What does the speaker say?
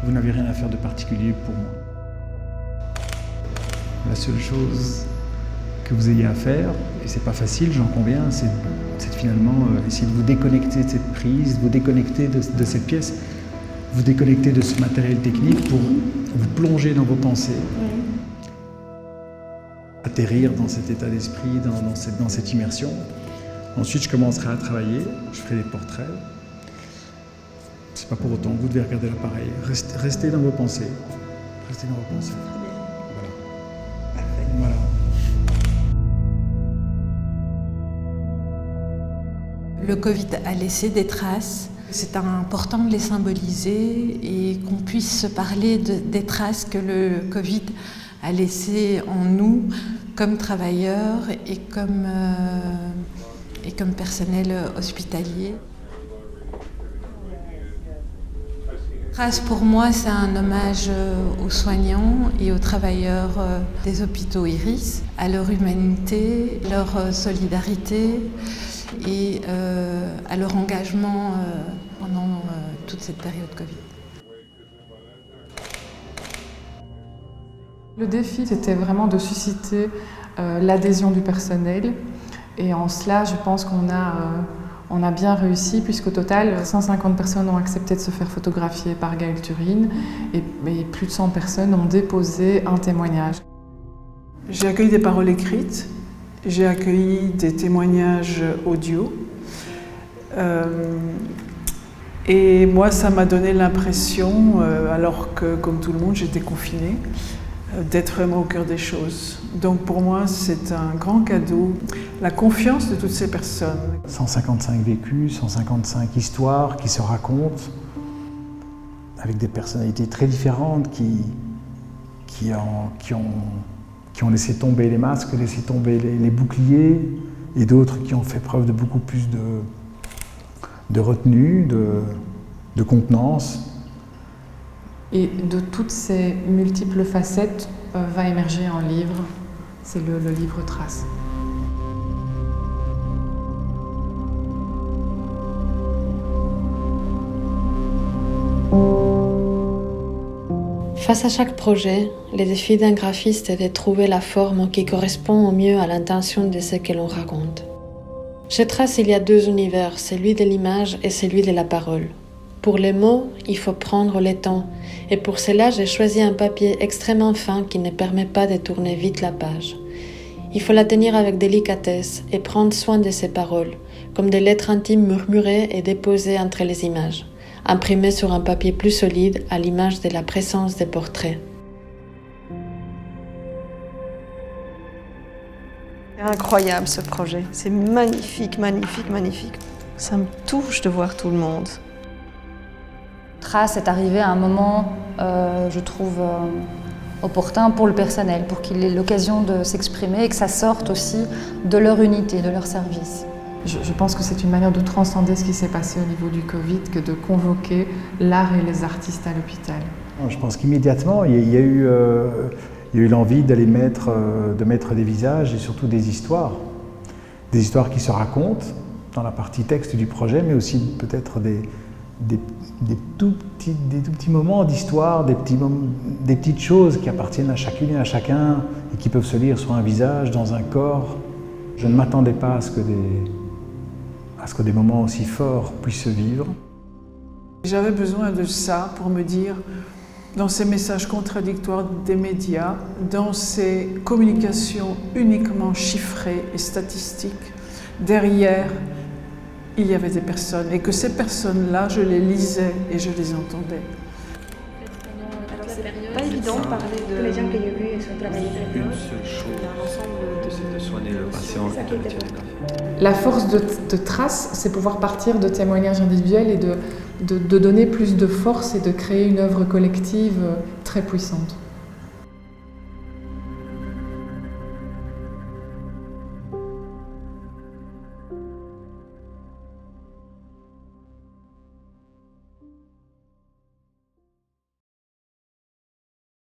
Vous n'avez rien à faire de particulier pour moi. La seule chose que vous ayez à faire, et c'est pas facile, j'en conviens, c'est finalement essayer de vous déconnecter de cette prise, vous déconnecter de cette pièce, vous déconnecter de ce matériel technique pour vous plonger dans vos pensées, atterrir dans cet état d'esprit, dans cette immersion. Ensuite, je commencerai à travailler, je ferai des portraits. C'est pas pour autant que vous devez regarder l'appareil. Restez dans vos pensées. Restez dans vos pensées. Voilà. Parfait. Voilà. Le Covid a laissé des traces. C'est important de les symboliser et qu'on puisse se parler des traces que le Covid a laissées en nous comme travailleurs et comme personnel hospitalier. Traces pour moi, c'est un hommage aux soignants et aux travailleurs des hôpitaux Iris, à leur humanité, leur solidarité et à leur engagement pendant toute cette période Covid. Le défi, c'était vraiment de susciter l'adhésion du personnel. Et en cela, je pense qu'on a bien réussi, puisqu'au total, 150 personnes ont accepté de se faire photographier par Gaëlle Turine et plus de 100 personnes ont déposé un témoignage. J'ai accueilli des paroles écrites, j'ai accueilli des témoignages audio. Et moi, ça m'a donné l'impression, alors que, comme tout le monde, j'étais confinée, d'être vraiment au cœur des choses. Donc pour moi, c'est un grand cadeau, la confiance de toutes ces personnes. 155 vécus, 155 histoires qui se racontent, avec des personnalités très différentes qui ont laissé tomber les masques, laissé tomber les boucliers, et d'autres qui ont fait preuve de beaucoup plus de retenue, de contenance. Et de toutes ces multiples facettes va émerger un livre, c'est le livre Traces. Face à chaque projet, le défi d'un graphiste est de trouver la forme qui correspond au mieux à l'intention de ce que l'on raconte. Chez Traces, il y a deux univers, celui de l'image et celui de la parole. Pour les mots, il faut prendre le temps, et pour cela, j'ai choisi un papier extrêmement fin qui ne permet pas de tourner vite la page. Il faut la tenir avec délicatesse et prendre soin de ses paroles, comme des lettres intimes murmurées et déposées entre les images, imprimées sur un papier plus solide à l'image de la présence des portraits. C'est incroyable ce projet, c'est magnifique, magnifique, magnifique. Ça me touche de voir tout le monde. Traces est arrivé à un moment, je trouve, opportun pour le personnel, pour qu'il ait l'occasion de s'exprimer et que ça sorte aussi de leur unité, de leur service. Je pense que c'est une manière de transcender ce qui s'est passé au niveau du Covid que de convoquer l'art et les artistes à l'hôpital. Je pense qu'immédiatement, il y a eu l'envie d'aller mettre des visages et surtout des histoires qui se racontent dans la partie texte du projet, mais aussi peut-être des tout petits moments d'histoire, des petites choses qui appartiennent à chacune et à chacun et qui peuvent se lire sur un visage, dans un corps. Je ne m'attendais pas à ce que des moments aussi forts puissent se vivre. J'avais besoin de ça pour me dire, dans ces messages contradictoires des médias, dans ces communications uniquement chiffrées et statistiques, derrière, il y avait des personnes, et que ces personnes-là, je les lisais et je les entendais. Alors c'est pas évident de parler de... Les gens que j'ai vus sont travaillés très Une proches. seule chose, c'est de soigner le patient et de retirer l'affaire. La force de Traces, c'est pouvoir partir de témoignages individuels et de donner plus de force et de créer une œuvre collective très puissante.